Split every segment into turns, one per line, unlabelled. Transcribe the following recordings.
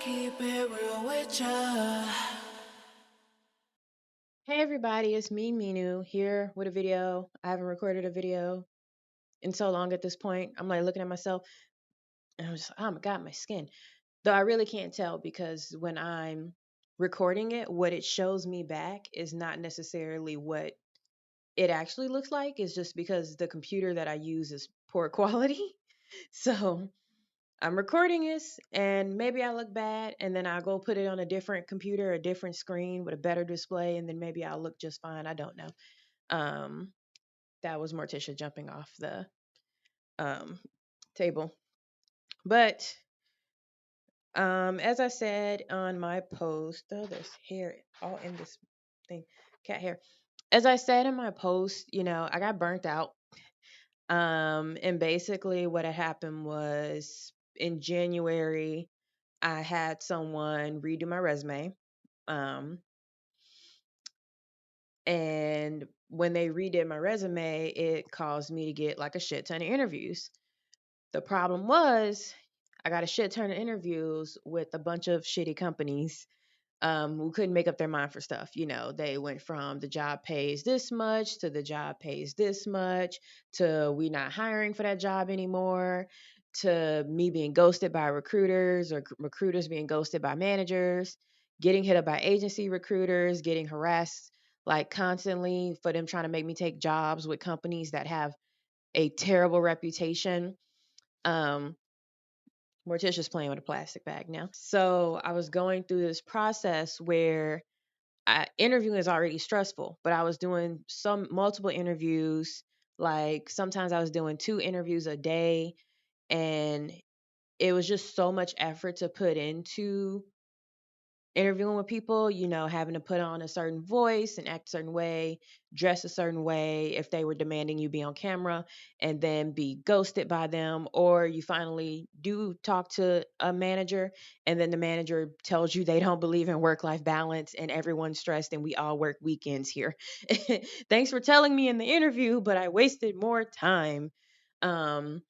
keep it real with ya.
Hey everybody, it's me, Minu, here with a video. I haven't recorded a video in so long at this point. I'm like looking at myself and I'm just, oh my God, my skin. Though I really can't tell because when I'm recording it, what it shows me back is not necessarily what it actually looks like. It's just because the computer that I use is poor quality. So I'm recording this and maybe I look bad and then I'll go put it on a different computer, a different screen with a better display, and then maybe I'll look just fine. I don't know. Um, that was Morticia jumping off the um, table. But as I said on my post, oh, there's hair all in this thing, cat hair. As I said in my post, I got burnt out. And basically, what had happened was in January, I had someone redo my resume. Um, and when they redid my resume, it caused me to get like a shit ton of interviews. The problem was I got a shit ton of interviews with a bunch of shitty companies who couldn't make up their mind for stuff. They went from the job pays this much to the job pays this much to we not hiring for that job anymore to me being ghosted by recruiters or recruiters being ghosted by managers, getting hit up by agency recruiters, getting harassed like constantly for them trying to make me take jobs with companies that have a terrible reputation. Um, Morticia's playing with a plastic bag now. So I was going through this process where interviewing is already stressful, but I was doing some multiple interviews. Like sometimes I was doing 2 interviews a day, and it was just so much effort to put into interviewing with people, having to put on a certain voice and act a certain way, dress a certain way if they were demanding you be on camera and then be ghosted by them, or you finally do talk to a manager and then the manager tells you they don't believe in work life balance and everyone's stressed and we all work weekends here. Thanks for telling me in the interview, but I wasted more time. Um,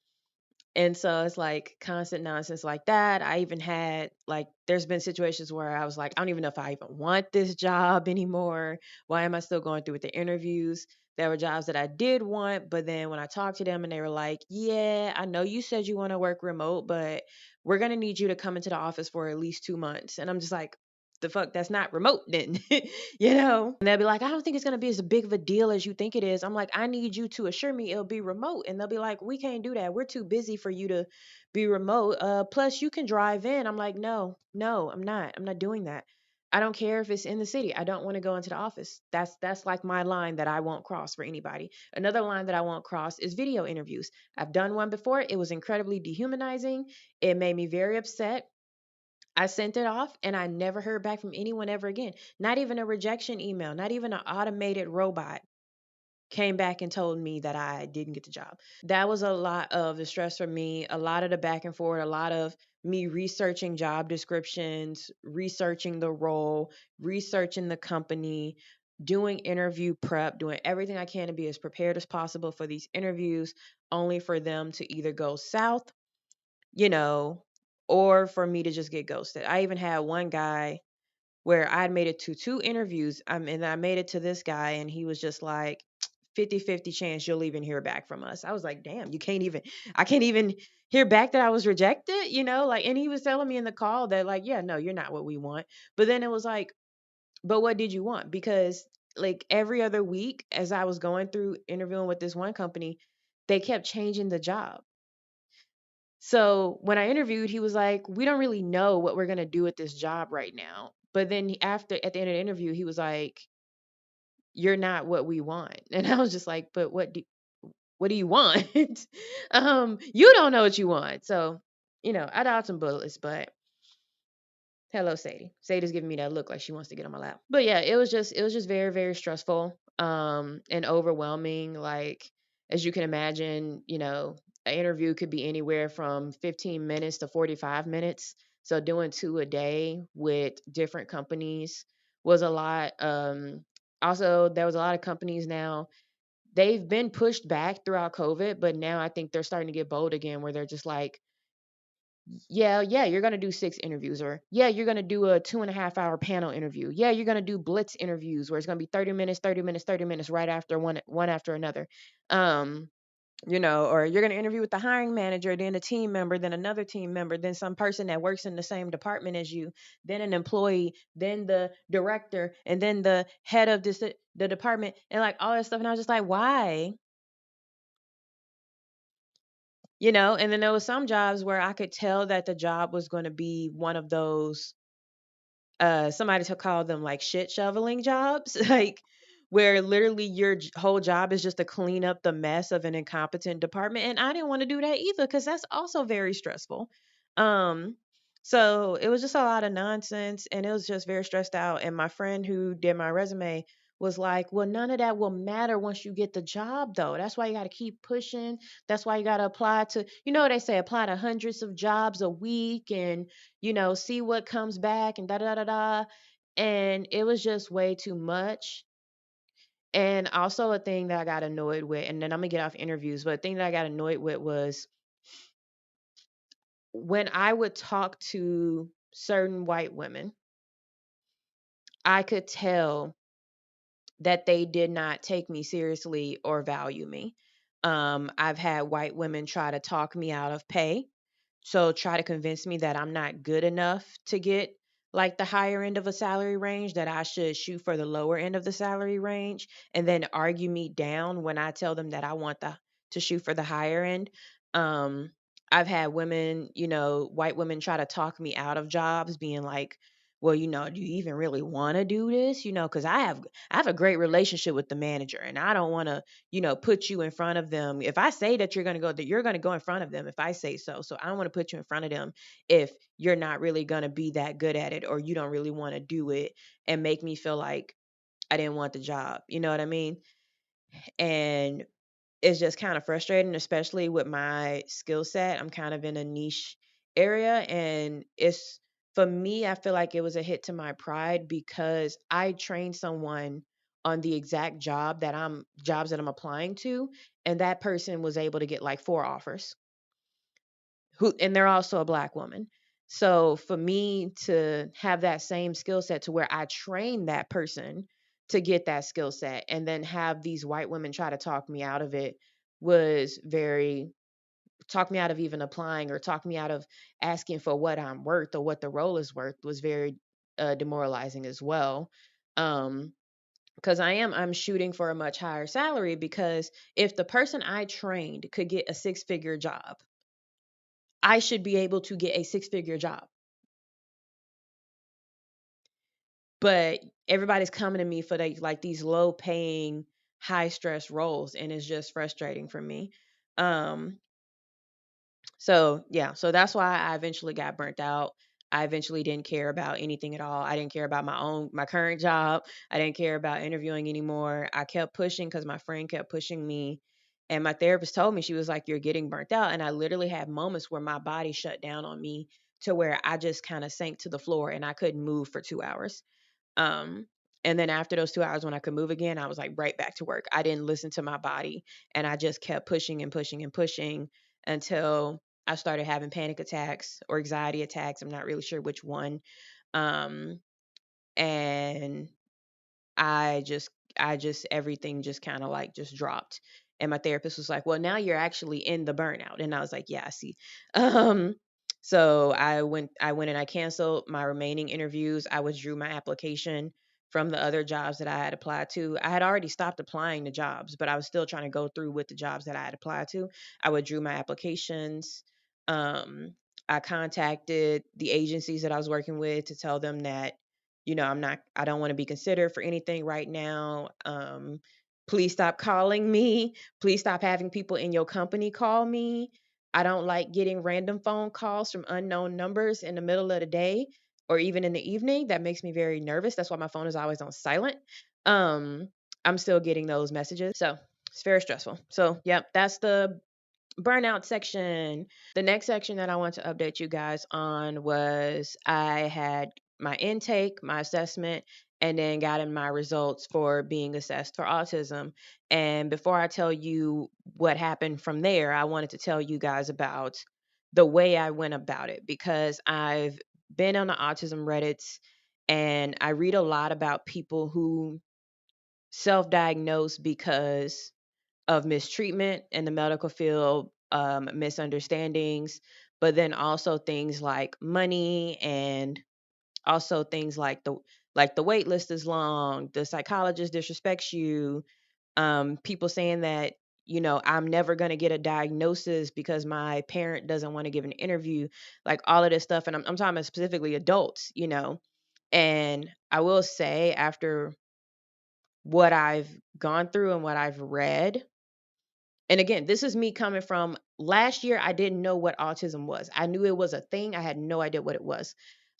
and so it's like constant nonsense like that. I even had like there's been situations where I was like, I don't even know if I even want this job anymore. Why am I still going through with the interviews? There were jobs that I did want, but then when I talked to them and they were like, "Yeah, I know you said you want to work remote, but we're going to need you to come into the office for at least 2 months." And I'm just like, "The fuck, that's not remote then." And they'll be like, "I don't think it's going to be as big of a deal as you think it is." I'm like, "I need you to assure me it'll be remote." And they'll be like, "We can't do that. We're too busy for you to be remote. Plus you can drive in." I'm like, "No, no, I'm not. I'm not doing that. I don't care if it's in the city. I don't want to go into the office." That's like my line that I won't cross for anybody. Another line that I won't cross is video interviews. I've done one before. It was incredibly dehumanizing. It made me very upset. I sent it off and I never heard back from anyone ever again. Not even a rejection email, not even an automated robot came back and told me that I didn't get the job. That was a lot of the stress for me, a lot of the back and forth, a lot of me researching job descriptions, researching the role, researching the company, doing interview prep, doing everything I can to be as prepared as possible for these interviews, only for them to either go south, you know, or for me to just get ghosted. I even had one guy where I had made it to 2 interviews, and I made it to this guy, and he was just like, 50-50 chance you'll even hear back from us. I was like, damn, I can't even hear back that I was rejected, like, and he was telling me in the call that, like, yeah, no, you're not what we want. But then it was like, but what did you want? Because, like, every other week, as I was going through interviewing with this one company, they kept changing the job. So when I interviewed, he was like, "We don't really know what we're gonna do with this job right now." But then after at the end of the interview, he was like, "You're not what we want," and I was just like, "But what do you want? You don't know what you want." So I dodged some bullets, but hello, Sadie. Sadie's giving me that look like she wants to get on my lap. But yeah, it was just very, very stressful, and overwhelming. Like, as you can imagine, an interview could be anywhere from 15 minutes to 45 minutes. So doing 2 a day with different companies was a lot. Also, there was a lot of companies now. They've been pushed back throughout COVID, but now I think they're starting to get bold again, where they're just like, Yeah, you're going to do 6 interviews, or yeah, you're going to do a 2.5 hour panel interview. Yeah, you're going to do blitz interviews where it's going to be 30 minutes, 30 minutes, 30 minutes right after one after another. Um, or you're going to interview with the hiring manager, then a team member, then another team member, then some person that works in the same department as you, then an employee, then the director, and then the head of the department, and like all that stuff. And I was just like, why? And then there was some jobs where I could tell that the job was going to be one of those, somebody to call them like shit shoveling jobs, like where literally your whole job is just to clean up the mess of an incompetent department. And I didn't want to do that either because that's also very stressful. Um, so it was just a lot of nonsense and it was just very stressed out. And my friend who did my resume was like, well, none of that will matter once you get the job, though. That's why you got to keep pushing. That's why you got to apply to, they say apply to hundreds of jobs a week and see what comes back and da da da da. And it was just way too much. And also a thing that I got annoyed with, and then I'm gonna get off interviews, but a thing that I got annoyed with was when I would talk to certain white women, I could tell that they did not take me seriously or value me. I've had white women try to talk me out of pay. So try to convince me that I'm not good enough to get like the higher end of a salary range, that I should shoot for the lower end of the salary range, and then argue me down when I tell them that I want to shoot for the higher end. Um, I've had women, white women try to talk me out of jobs, being like, well, do you even really want to do this? Because I have a great relationship with the manager, and I don't want to, put you in front of them. If I say that you're going to go, that you're going to go in front of them if I say so. So I don't want to put you in front of them if you're not really going to be that good at it or you don't really want to do it and make me feel like I didn't want the job. You know what I mean? And it's just kind of frustrating, especially with my skill set. I'm kind of in a niche area, and it's for me, I feel like it was a hit to my pride because I trained someone on the exact jobs that I'm applying to, and that person was able to get like 4 offers. And they're also a black woman. So for me to have that same skill set to where I train that person to get that skill set and then have these white women try to talk me out of it was very talk me out of even applying or talk me out of asking for what I'm worth or what the role is worth was very demoralizing as well. Um, because I'm shooting for a much higher salary because if the person I trained could get a 6-figure job, I should be able to get a 6-figure job. But everybody's coming to me for like these low paying, high stress roles, and it's just frustrating for me. Um, So yeah, so that's why I eventually got burnt out. I eventually didn't care about anything at all. I didn't care about my current job. I didn't care about interviewing anymore. I kept pushing because my friend kept pushing me. And my therapist told me, she was like, you're getting burnt out. And I literally had moments where my body shut down on me to where I just kind of sank to the floor and I couldn't move for 2 hours. Um, and then after those 2 hours, when I could move again, I was like right back to work. I didn't listen to my body and I just kept pushing and pushing and pushing until I started having panic attacks or anxiety attacks. I'm not really sure which one. Um, and I just everything just kind of like just dropped. And my therapist was like, "Well, now you're actually in the burnout." And I was like, "Yeah, I see." Um, so I went and I canceled my remaining interviews. I withdrew my application from the other jobs that I had applied to. I had already stopped applying to jobs, but I was still trying to go through with the jobs that I had applied to. I withdrew my applications. Um, I contacted the agencies that I was working with to tell them that I don't want to be considered for anything right now. Please stop calling me. Please stop having people in your company call me. I don't like getting random phone calls from unknown numbers in the middle of the day or even in the evening. That makes me very nervous. That's why my phone is always on silent. Um, I'm still getting those messages. So it's very stressful. So, yep, that's the burnout section. The next section that I want to update you guys on was I had my intake, my assessment, and then gotten my results for being assessed for autism. And before I tell you what happened from there, I wanted to tell you guys about the way I went about it, because I've been on the autism Reddits and I read a lot about people who self diagnose because of mistreatment in the medical field, misunderstandings, but then also things like money, and also things like the wait list is long, the psychologist disrespects you, people saying that, I'm never going to get a diagnosis because my parent doesn't want to give an interview, like all of this stuff. And I'm talking about specifically adults. And I will say, after what I've gone through and what I've read, and again, this is me coming from last year. I didn't know what autism was. I knew it was a thing. I had no idea what it was.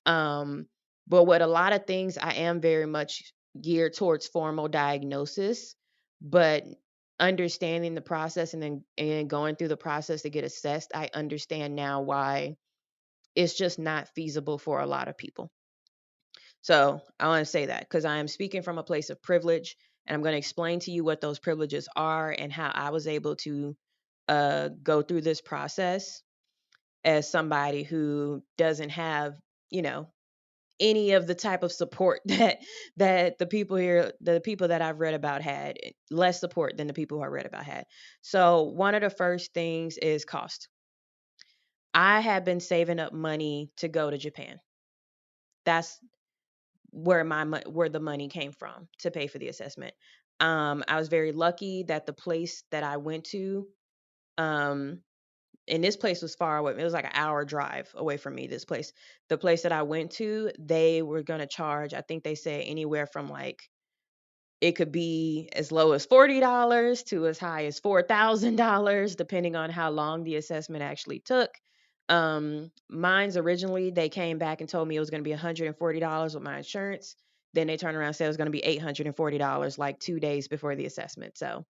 Um, but with a lot of things, I am very much geared towards formal diagnosis. But understanding the process and going through the process to get assessed, I understand now why it's just not feasible for a lot of people. So I want to say that because I am speaking from a place of privilege, and I'm going to explain to you what those privileges are and how I was able to go through this process as somebody who doesn't have, you know, any of the type of support that the people that I've read about had, less support than the people who I read about had. So one of the first things is cost. I had been saving up money to go to Japan. That's where the money came from to pay for the assessment. I was very lucky that the place that I went to, um, and this place was far away. It was like an hour drive away from me. The place that I went to, they were gonna charge. I think they said anywhere from like, it could be as low as $40 to as high as $4,000, depending on how long the assessment actually took. Mine's originally, they came back and told me it was going to be $140 with my insurance. Then they turned around and said it was going to be $840 like 2 days before the assessment. So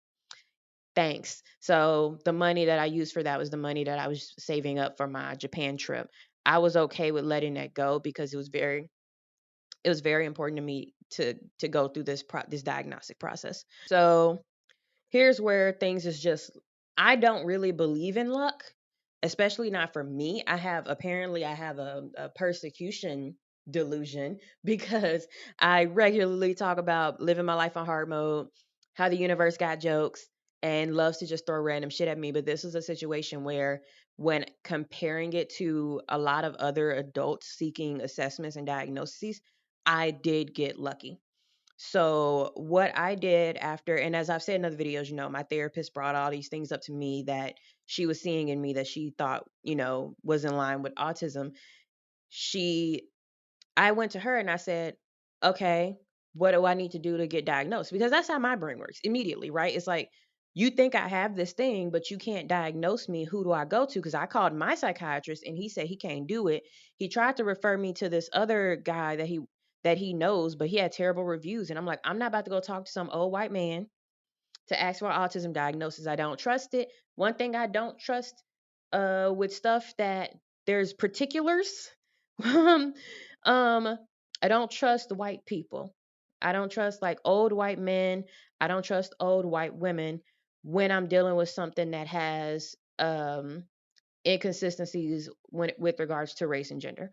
thanks. So the money that I used for that was the money that I was saving up for my Japan trip. I was okay with letting that go because it was very important to me to go through this diagnostic process. So here's where things is just, I don't really believe in luck, especially not for me. I have a persecution delusion because I regularly talk about living my life on hard mode, how the universe got jokes and loves to just throw random shit at me. But this is a situation where, when comparing it to a lot of other adults seeking assessments and diagnoses, I did get lucky. So what I did after, and as I've said in other videos, my therapist brought all these things up to me that she was seeing in me that she thought, was in line with autism. She I went to her and I said, okay, what do I need to do to get diagnosed? Because that's how my brain works immediately, right? It's like, you think I have this thing, but you can't diagnose me. Who do I go to? Because I called my psychiatrist and he said he can't do it. He tried to refer me to this other guy that he knows, but he had terrible reviews. And I'm like, I'm not about to go talk to some old white man to ask for autism diagnosis. I don't trust it. One thing I don't trust with stuff that there's particulars. um, I don't trust white people. I don't trust like old white men. I don't trust old white women when I'm dealing with something that has inconsistencies with regards to race and gender.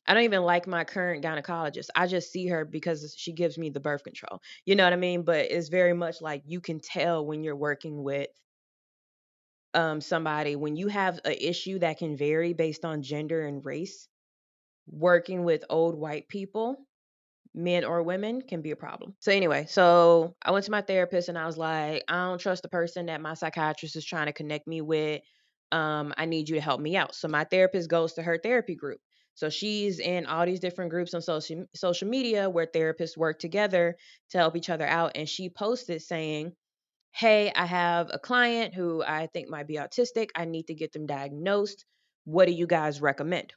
I don't even like my current gynecologist. I just see her because she gives me the birth control. You know what I mean? But it's very much like, you can tell when you're working with somebody, when you have an issue that can vary based on gender and race. Working with old white people, men or women, can be a problem. So anyway, so I went to my therapist and I was like, I don't trust the person that my psychiatrist is trying to connect me with. I need you to help me out. So my therapist goes to her therapy group. So she's in all these different groups on social media where therapists work together to help each other out. And she posted saying, hey, I have a client who I think might be autistic. I need to get them diagnosed. What do you guys recommend?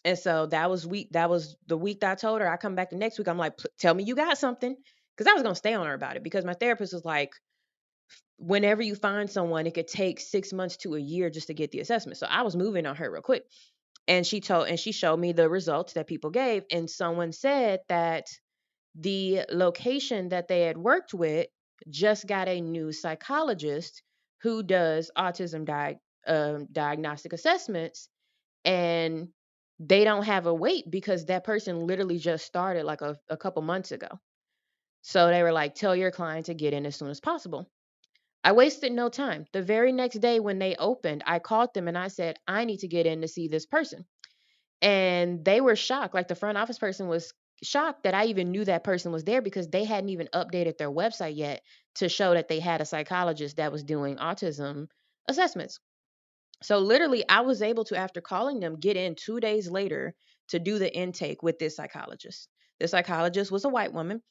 And so that was the week that I told her. I come back the next week. I'm like, tell me you got something. Because I was going to stay on her about it, because my therapist was like, whenever you find someone, it could take 6 months to a year just to get the assessment. So I was moving on her real quick. And she showed me the results that people gave. And someone said that the location that they had worked with just got a new psychologist who does autism diagnostic assessments. and they don't have a wait because that person literally just started like a couple months ago. So they were like, tell your client to get in as soon as possible. I wasted no time. The very next day when they opened, I called them and I said, I need to get in to see this person. And they were shocked. Like the front office person was shocked that I even knew that person was there because they hadn't even updated their website yet to show that they had a psychologist that was doing autism assessments. So literally, I was able to, after calling them, get in 2 days later to do the intake with this psychologist. The psychologist was a white woman,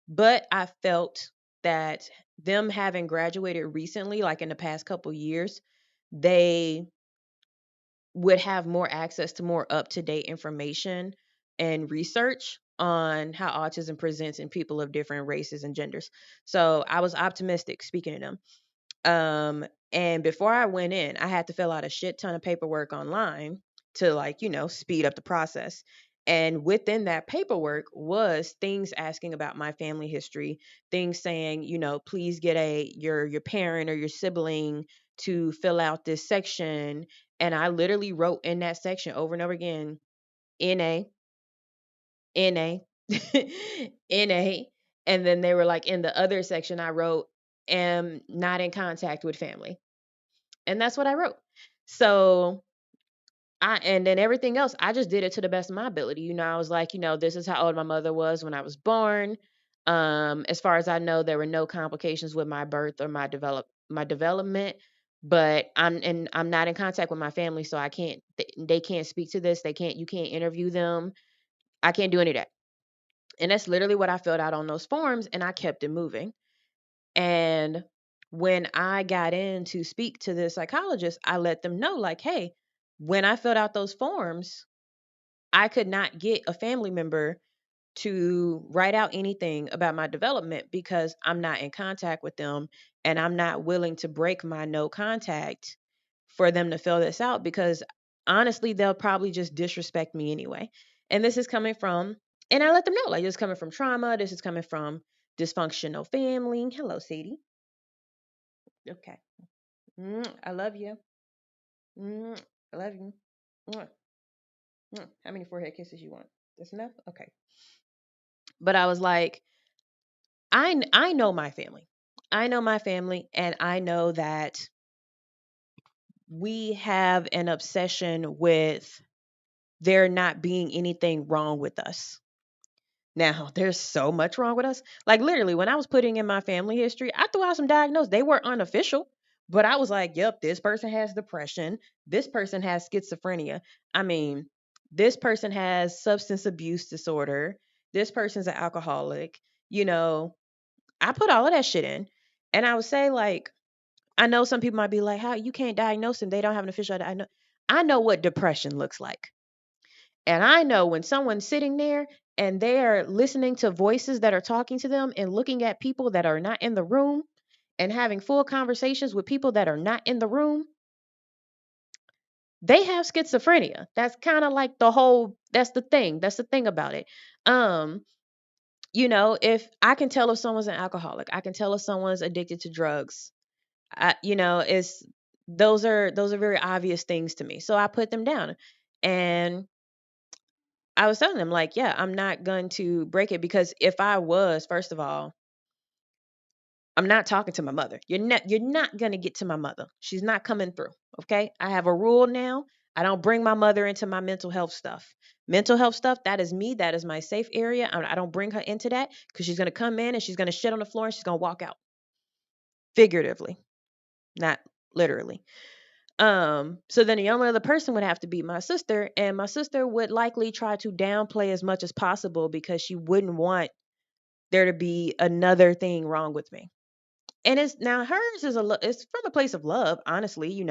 but I felt that them having graduated recently, like in the past couple years, they would have more access to more up to date information and research on how autism presents in people of different races and genders. So I was optimistic speaking to them. And before I went in, I had to fill out a shit ton of paperwork online to, like, speed up the process. And within that paperwork was things asking about my family history, things saying, please get your parent or your sibling to fill out this section. And I literally wrote in that section over and over again, NA, NA, NA. And then they were like, in the other section, I wrote, am not in contact with family. And that's what I wrote. So and then everything else, I just did it to the best of my ability. I was like, this is how old my mother was when I was born. As far as I know, there were no complications with my birth or my development. But I'm not in contact with my family, so I can't. They can't speak to this. They can't. You can't interview them. I can't do any of that. And that's literally what I filled out on those forms, and I kept it moving. And when I got in to speak to the psychologist, I let them know, like, hey, when I filled out those forms, I could not get a family member to write out anything about my development because I'm not in contact with them, and I'm not willing to break my no contact for them to fill this out because honestly, they'll probably just disrespect me anyway. And this is coming from, and I let them know, like, this is coming from trauma. This is coming from dysfunctional family. Hello, Sadie. Okay. I love you. I love you. Mwah, How many forehead kisses you want? That's enough? Okay. But I was like, I know my family. I know my family, and I know that we have an obsession with there not being anything wrong with us. Now, there's so much wrong with us. Like literally, when I was putting in my family history, I threw out some diagnoses. They were unofficial, but I was like, "Yep, this person has depression. This person has schizophrenia. I mean, this person has substance abuse disorder. This person's an alcoholic." You know, I put all of that shit in, and I would say like, I know some people might be like, "How you can't diagnose them? They don't have an official." I know what depression looks like. And I know when someone's sitting there and they're listening to voices that are talking to them and looking at people that are not in the room and having full conversations with people that are not in the room, they have schizophrenia. That's kind of like that's the thing. That's the thing about it. Um, if I can tell if someone's an alcoholic, I can tell if someone's addicted to drugs. It's those are very obvious things to me. So I put them down. And I was telling them like, yeah, I'm not going to break it because if I was, first of all, I'm not talking to my mother. You're not going to get to my mother. She's not coming through, okay? I have a rule now. I don't bring my mother into my mental health stuff. Mental health stuff, that is me. That is my safe area. I don't bring her into that because she's going to come in and she's going to shit on the floor and she's going to walk out. Figuratively, not literally. So then the only other person would have to be my sister, and my sister would likely try to downplay as much as possible because she wouldn't want there to be another thing wrong with me. And it's now hers is it's from a place of love, honestly.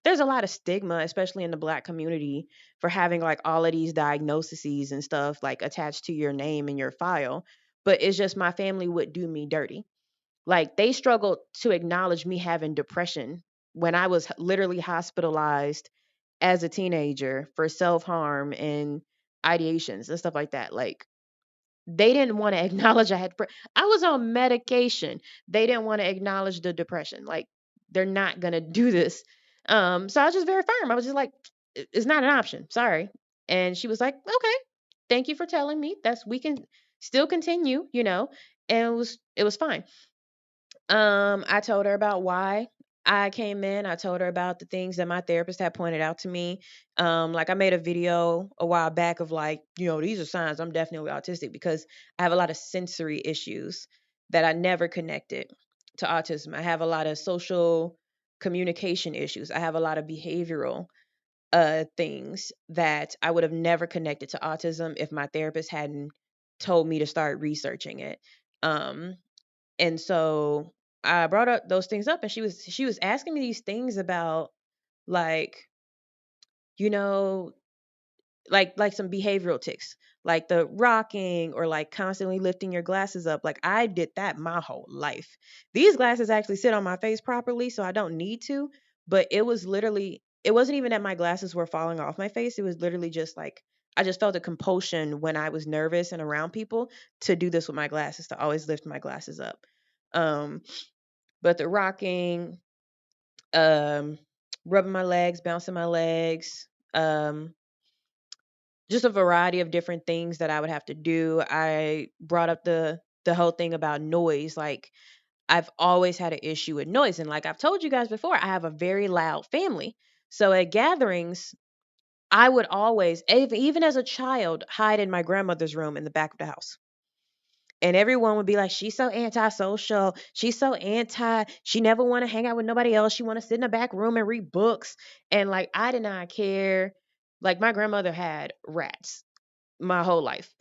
There's a lot of stigma, especially in the Black community, for having like all of these diagnoses and stuff like attached to your name and your file. But it's just my family would do me dirty. Like they struggled to acknowledge me having depression when I was literally hospitalized as a teenager for self-harm and ideations and stuff like that. Like they didn't want to acknowledge I was on medication. They didn't want to acknowledge the depression. Like they're not going to do this. So I was just very firm. I was just like, It's not an option. Sorry. And she was like, okay, thank you for telling me. That's we can still continue, and it was fine. I told her about why I came in. I told her about the things that my therapist had pointed out to me. Like I made a video a while back of like, these are signs I'm definitely autistic because I have a lot of sensory issues that I never connected to autism. I have a lot of social communication issues. I have a lot of behavioral things that I would have never connected to autism if my therapist hadn't told me to start researching it. Um, and so I brought up those things up, and she was asking me these things about like, you know, like some behavioral tics, like the rocking or like constantly lifting your glasses up. Like I did that my whole life. These glasses actually sit on my face properly, so I don't need to, but it wasn't even that my glasses were falling off my face. It was literally just like I just felt a compulsion when I was nervous and around people to do this with my glasses, to always lift my glasses up. Um but the rocking, um, rubbing my legs, bouncing my legs, um, just a variety of different things that I would have to do. I brought up the whole thing about noise. Like I've always had an issue with noise, and like I've told you guys before, I have a very loud family. So at gatherings, I would always, even as a child, hide in my grandmother's room in the back of the house. And everyone would be like, she's so antisocial. She's so anti. She never want to hang out with nobody else. She want to sit in the back room and read books. And like, I did not care. Like, my grandmother had rats my whole life.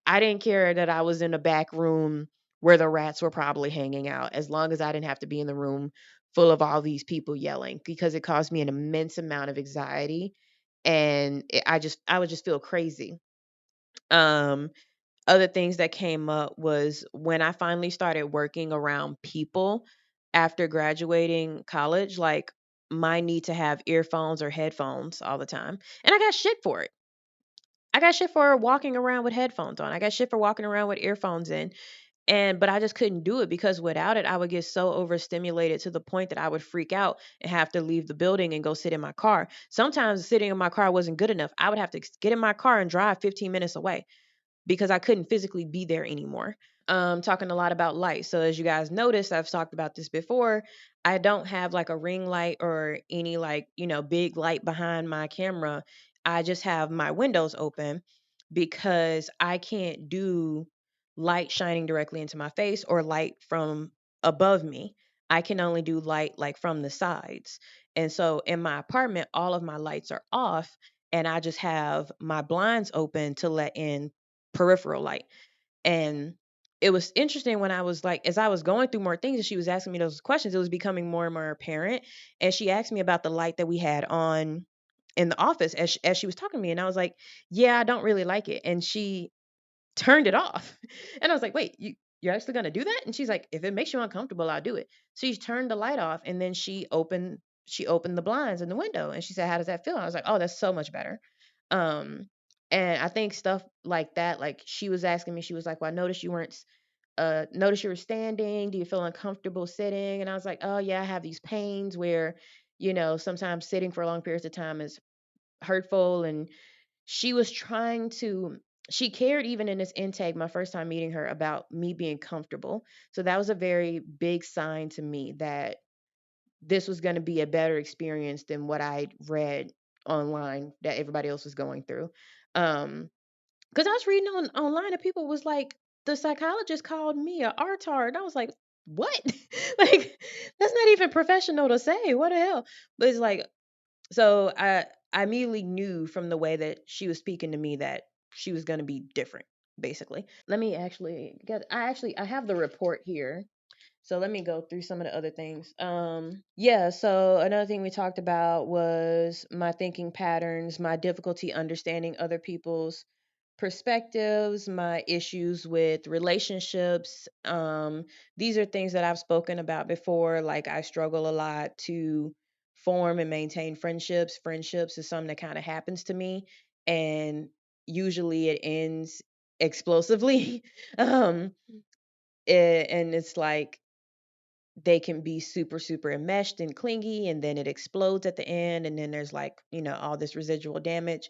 I didn't care that I was in the back room where the rats were probably hanging out, as long as I didn't have to be in the room full of all these people yelling, because it caused me an immense amount of anxiety. And I would just feel crazy. Um, Other things that came up was when I finally started working around people after graduating college, like my need to have earphones or headphones all the time. And I got shit for it. I got shit for walking around with headphones on. I got shit for walking around with earphones in. But I just couldn't do it because without it, I would get so overstimulated to the point that I would freak out and have to leave the building and go sit in my car. Sometimes sitting in my car wasn't good enough. I would have to get in my car and drive 15 minutes away because I couldn't physically be there anymore. Talking a lot about light. So as you guys noticed, I've talked about this before. I don't have like a ring light or any like, big light behind my camera. I just have my windows open because I can't do light shining directly into my face or light from above me. I can only do light like from the sides. And so in my apartment, all of my lights are off and I just have my blinds open to let in peripheral light. And it was interesting when I was like, as I was going through more things and she was asking me those questions, it was becoming more and more apparent. And she asked me about the light that we had on in the office as she was talking to me. And I was like, yeah, I don't really like it. And she turned it off. And I was like, wait, you're actually going to do that? And she's like, if it makes you uncomfortable, I'll do it. So she turned the light off and then she opened the blinds in the window and she said, how does that feel? And I was like, oh, that's so much better. Um, and I think stuff like that, like she was asking me, she was like, well, I noticed you weren't, notice you were standing. Do you feel uncomfortable sitting? And I was like, oh yeah, I have these pains where, sometimes sitting for long periods of time is hurtful. And she was trying to, she cared even in this intake, my first time meeting her, about me being comfortable. So that was a very big sign to me that this was going to be a better experience than what I read online that everybody else was going through. Because I was reading online and people was like, the psychologist called me a artard. And I was like, what? Like, that's not even professional to say. What the hell? But it's like, so I immediately knew from the way that she was speaking to me that she was going to be different, basically. Let me actually get, I have the report here. So let me go through some of the other things. Yeah, so another thing we talked about was my thinking patterns, my difficulty understanding other people's perspectives, my issues with relationships. These are things that I've spoken about before. Like I struggle a lot to form and maintain friendships. Friendships is something that kind of happens to me, and usually it ends explosively. um, and it's like they can be super, super enmeshed and clingy, and then it explodes at the end, and then there's like, all this residual damage.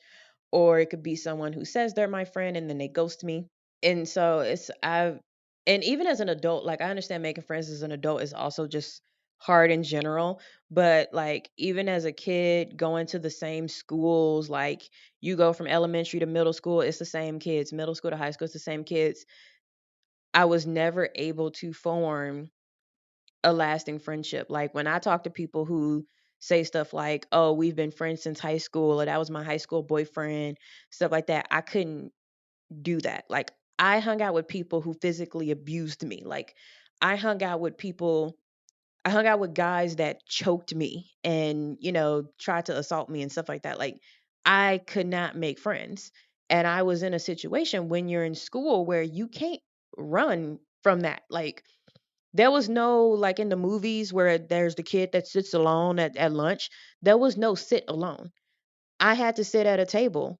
Or it could be someone who says they're my friend and then they ghost me. And so and even as an adult, like I understand making friends as an adult is also just hard in general, but like even as a kid going to the same schools, like you go from elementary to middle school, it's the same kids, middle school to high school, it's the same kids. I was never able to form a lasting friendship. Like when I talk to people who say stuff like, "Oh, we've been friends since high school," or "That was my high school boyfriend," stuff like that, I couldn't do that. Like I hung out with people who physically abused me. Like I hung out with people I hung out with guys that choked me and, tried to assault me and stuff like that. Like I could not make friends. And I was in a situation when you're in school where you can't run from that. Like there was no, like in the movies where there's the kid that sits alone at lunch, there was no sit alone. I had to sit at a table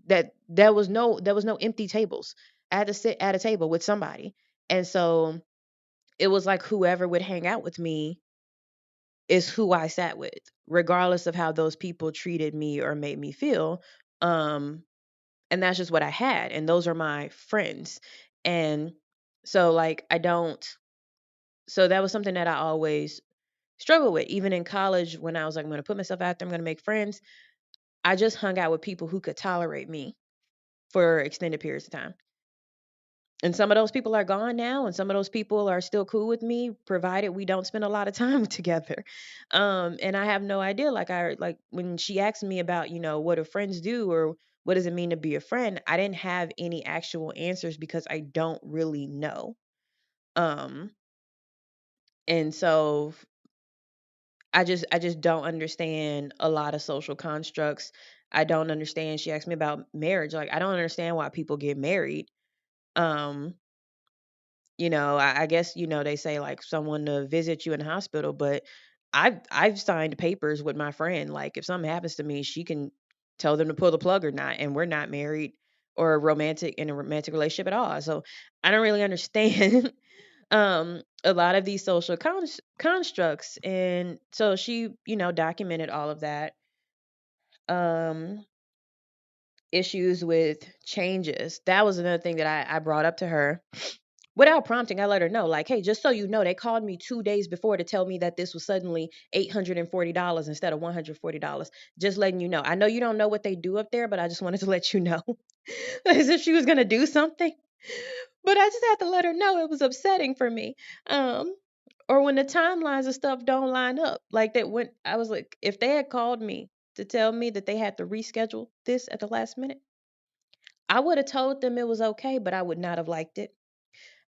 that there was no empty tables. I had to sit at a table with somebody. And so it was like whoever would hang out with me is who I sat with, regardless of how those people treated me or made me feel. Um and that's just what I had, and those are my friends. And so like I don't so that was something that I always struggled with. Even in college when I was like, I'm going to put myself out there, I'm going to make friends. I just hung out with people who could tolerate me for extended periods of time. And some of those people are gone now, and some of those people are still cool with me, provided we don't spend a lot of time together. And I have no idea. Like when she asked me about, what do friends do, or what does it mean to be a friend, I didn't have any actual answers because I don't really know. Um, and so I just don't understand a lot of social constructs. I don't understand. She asked me about marriage. Like I don't understand why people get married. Um, I guess, they say like someone to visit you in the hospital, but I've signed papers with my friend. Like if something happens to me, she can tell them to pull the plug or not, and we're not married or romantic in a romantic relationship at all. So I don't really understand a lot of these social constructs. And so she, documented all of that. Um Issues with changes. That was another thing that I brought up to her. Without prompting, I let her know, like, hey, just so you know, they called me 2 days before to tell me that this was suddenly $840 instead of $140. Just letting you know. I know you don't know what they do up there, but I just wanted to let you know. As if she was going to do something. But I just had to let her know it was upsetting for me. Um, or when the timelines of stuff don't line up. Like that when I was like, if they had called me to tell me that they had to reschedule this at the last minute, I would have told them it was okay, but I would not have liked it.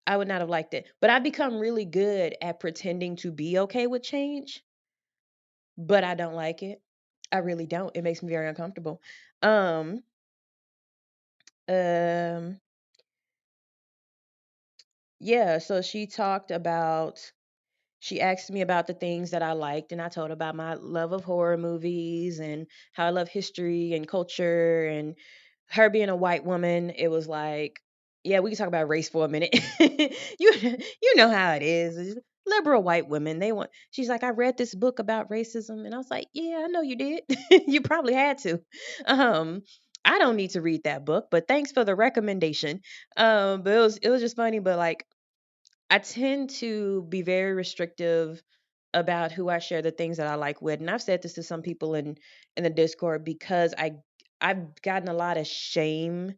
I would not have liked it. But I've become really good at pretending to be okay with change, but I don't like it. I really don't. It makes me very uncomfortable. Um, um, yeah, so she asked me about the things that I liked, and I told her about my love of horror movies and how I love history and culture. And her being a white woman, it was like, yeah, we can talk about race for a minute. You know how it is. It's liberal white women, they want. She's like, I read this book about racism, and I was like, yeah, I know you did. You probably had to. Um, I don't need to read that book, but thanks for the recommendation. But it was just funny, but like I tend to be very restrictive about who I share the things that I like with. And I've said this to some people in the Discord because I've gotten a lot of shame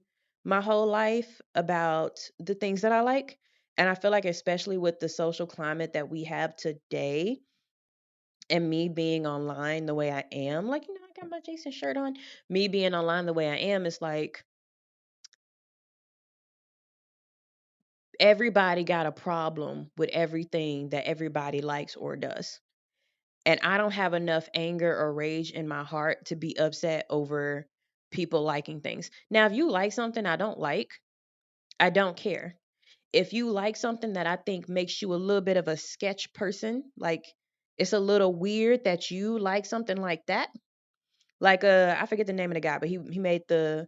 my whole life about the things that I like. And I feel like especially with the social climate that we have today and me being online the way I am, like, I got my Jason shirt on, me being online the way I am, it's like everybody got a problem with everything that everybody likes or does. And I don't have enough anger or rage in my heart to be upset over people liking things. Now, if you like something I don't like, I don't care. If you like something that I think makes you a little bit of a sketch person, like it's a little weird that you like something like that. Like I forget the name of the guy, but he made the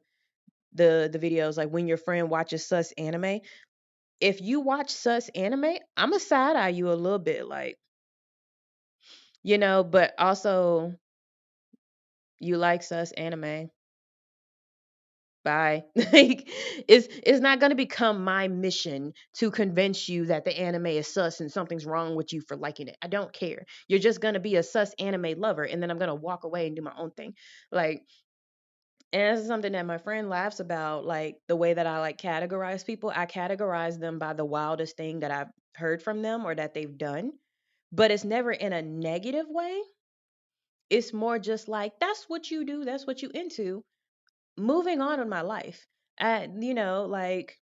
videos like when your friend watches sus anime. If you watch sus anime, I'm a side eye you a little bit like. But also you like sus anime. Bye. Like it's not gonna become my mission to convince you that the anime is sus and something's wrong with you for liking it. I don't care. You're just gonna be a sus anime lover, and then I'm gonna walk away and do my own thing. Like, and this is something that my friend laughs about, like the way that I like categorize people. I categorize them by the wildest thing that I've heard from them or that they've done. But it's never in a negative way. It's more just like that's what you do, that's what you into. Moving on in my life. Like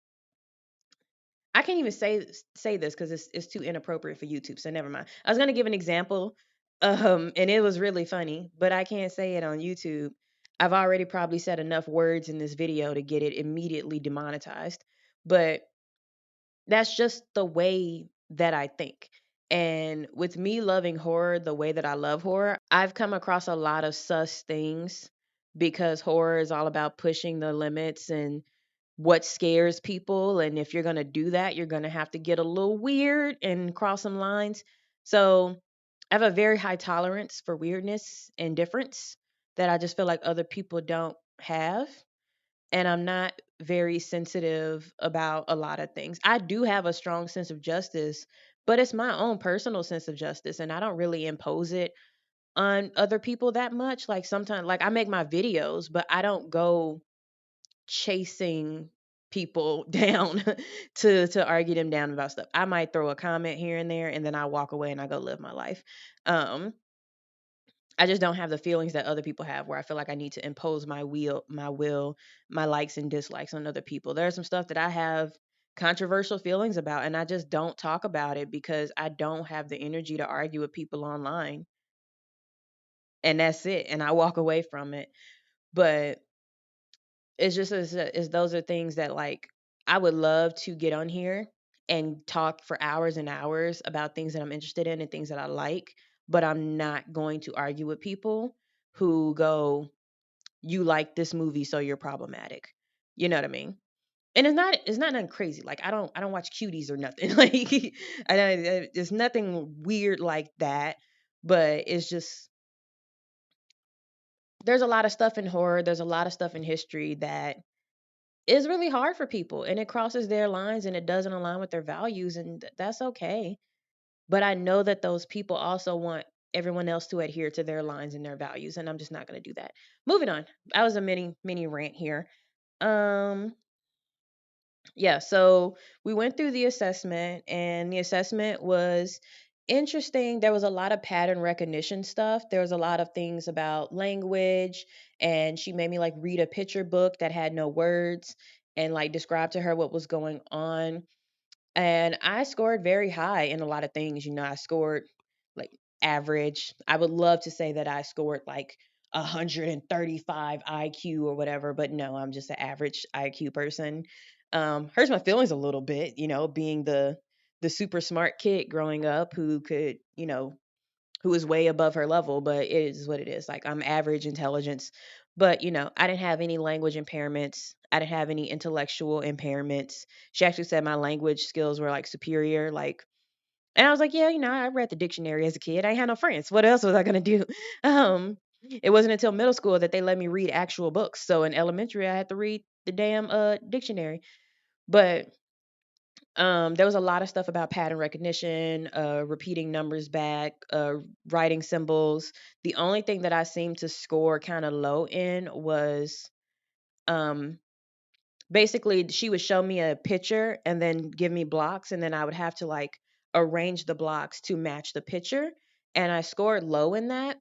I can't even say this because it's too inappropriate for YouTube. So never mind. I was gonna give an example, and it was really funny, but I can't say it on YouTube. I've already probably said enough words in this video to get it immediately demonetized. But that's just the way that I think. And with me loving horror the way that I love horror, I've come across a lot of sus things because horror is all about pushing the limits and what scares people. And if you're going to do that, you're going to have to get a little weird and cross some lines. So I have a very high tolerance for weirdness and difference that I just feel like other people don't have, and I'm not very sensitive about a lot of things. I do have a strong sense of justice, but it's my own personal sense of justice, and I don't really impose it on other people that much. Like sometimes, like I make my videos, but I don't go chasing people down to argue them down about stuff. I might throw a comment here and there, and then I walk away and I go live my life. Um, I just don't have the feelings that other people have where I feel like I need to impose my will, my likes and dislikes on other people. There's some stuff that I have controversial feelings about, and I just don't talk about it because I don't have the energy to argue with people online. And that's it. And I walk away from it. But it's just as those are things that like I would love to get on here and talk for hours and hours about things that I'm interested in and things that I like, but I'm not going to argue with people who go, you like this movie so you're problematic. You know what I mean? And it's not nothing crazy. Like I don't watch cuties or nothing. Like I don't, there's nothing weird like that, but it's just there's a lot of stuff in horror, there's a lot of stuff in history that is really hard for people, and it crosses their lines and it doesn't align with their values, and that's okay. But I know that those people also want everyone else to adhere to their lines and their values, and I'm just not going to do that. Moving on. I was a mini rant here. Um yeah, so we went through the assessment, and the assessment was interesting. There was a lot of pattern recognition stuff. There was a lot of things about language, and she made me like read a picture book that had no words and like describe to her what was going on. And I scored very high in a lot of things. I scored like average. I would love to say that I scored like 135 IQ or whatever, but no, I'm just an average IQ person. Hurts my feelings a little bit, being the super smart kid growing up who could, who is way above her level, but it is what it is. Like I'm average intelligence, but I didn't have any language impairments. I didn't have any intellectual impairments. She actually said my language skills were like superior, like, and I was like, yeah, I read the dictionary as a kid. I ain't had no friends. What else was I gonna do? Um, it wasn't until middle school that they let me read actual books. So in elementary, I had to read the damn dictionary. But there was a lot of stuff about pattern recognition, repeating numbers back, writing symbols. The only thing that I seemed to score kind of low in was um, basically she would show me a picture and then give me blocks, and then I would have to like arrange the blocks to match the picture. And I scored low in that,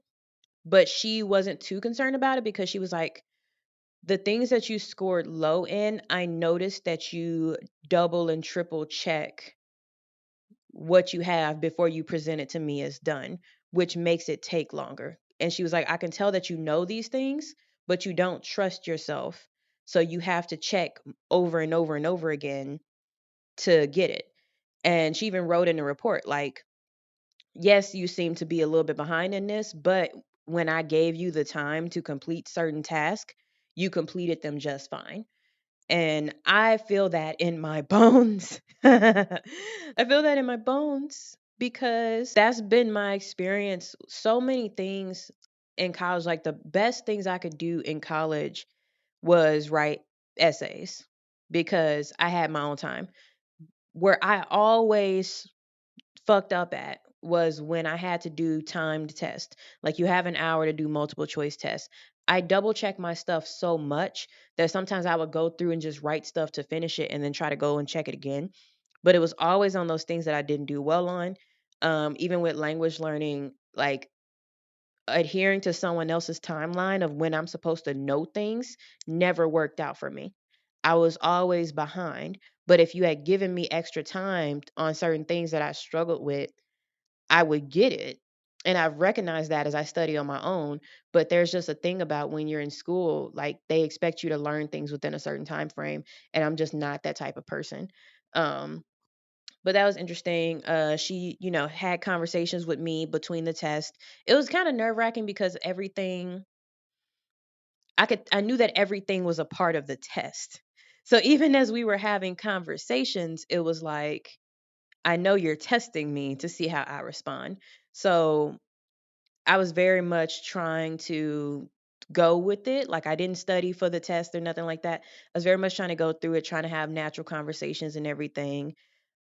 but she wasn't too concerned about it because she was like, the things that you scored low in, I noticed that you double and triple check what you have before you present it to me as done, which makes it take longer. And she was like, I can tell that you know these things, but you don't trust yourself. So you have to check over and over and over again to get it. And she even wrote in the report, like, yes, you seem to be a little bit behind in this, but when I gave you the time to complete certain tasks, you completed them just fine. And I feel that in my bones. I feel that in my bones because that's been my experience. So many things in college, like the best things I could do in college was write essays because I had my own time. Where I always fucked up at was when I had to do timed tests. Like you have an hour to do multiple choice tests. I double check my stuff so much that sometimes I would go through and just write stuff to finish it and then try to go and check it again. But it was always on those things that I didn't do well on. Even with language learning, like adhering to someone else's timeline of when I'm supposed to know things never worked out for me. I was always behind. But if you had given me extra time on certain things that I struggled with, I would get it. And I've recognized that as I study on my own. But there's just a thing about when you're in school, like they expect you to learn things within a certain time frame. And I'm just not that type of person. Um, but that was interesting. She, had conversations with me between the tests. It was kind of nerve wracking because I knew that everything was a part of the test. So even as we were having conversations, it was like, I know you're testing me to see how I respond. So I was very much trying to go with it. Like I didn't study for the test or nothing like that. I was very much trying to go through it, trying to have natural conversations and everything.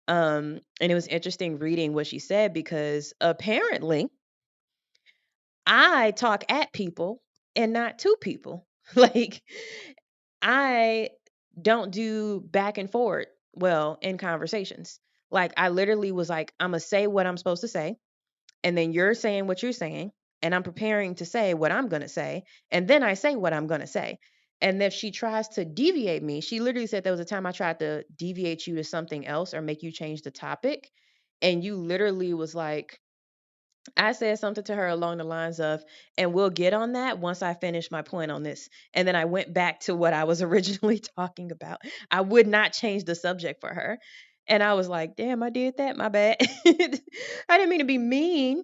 And it was interesting reading what she said because apparently I talk at people and not to people. Like I don't do back and forward well in conversations. Like I literally was like, I'm gonna say what I'm supposed to say, and then you're saying what you're saying, and I'm preparing to say what I'm gonna say, and then I say what I'm gonna say. And if she tries to deviate me, she literally said there was a time I tried to deviate you to something else or make you change the topic, and you literally was like, I said something to her along the lines of, and we'll get on that once I finish my point on this. And then I went back to what I was originally talking about. I would not change the subject for her. And I was like, damn, I did that. My bad. I didn't mean to be mean,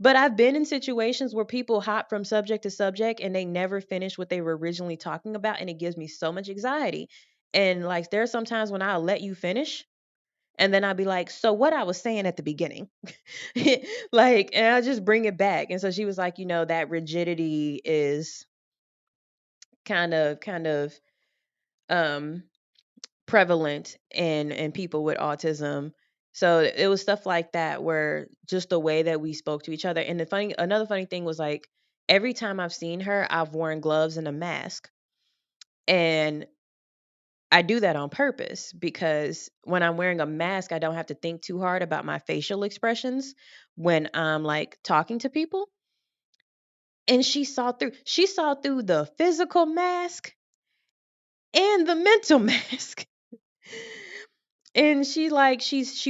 but I've been in situations where people hop from subject to subject and they never finish what they were originally talking about. And it gives me so much anxiety. And like, there are some times when I'll let you finish. And then I'll be like, so what I was saying at the beginning, like, and I'll just bring it back. And so she was like, that rigidity is kind of um prevalent in people with autism. So it was stuff like that where just the way that we spoke to each other. And another funny thing was like every time I've seen her, I've worn gloves and a mask. And I do that on purpose because when I'm wearing a mask, I don't have to think too hard about my facial expressions when I'm like talking to people. And she saw through the physical mask and the mental mask. And she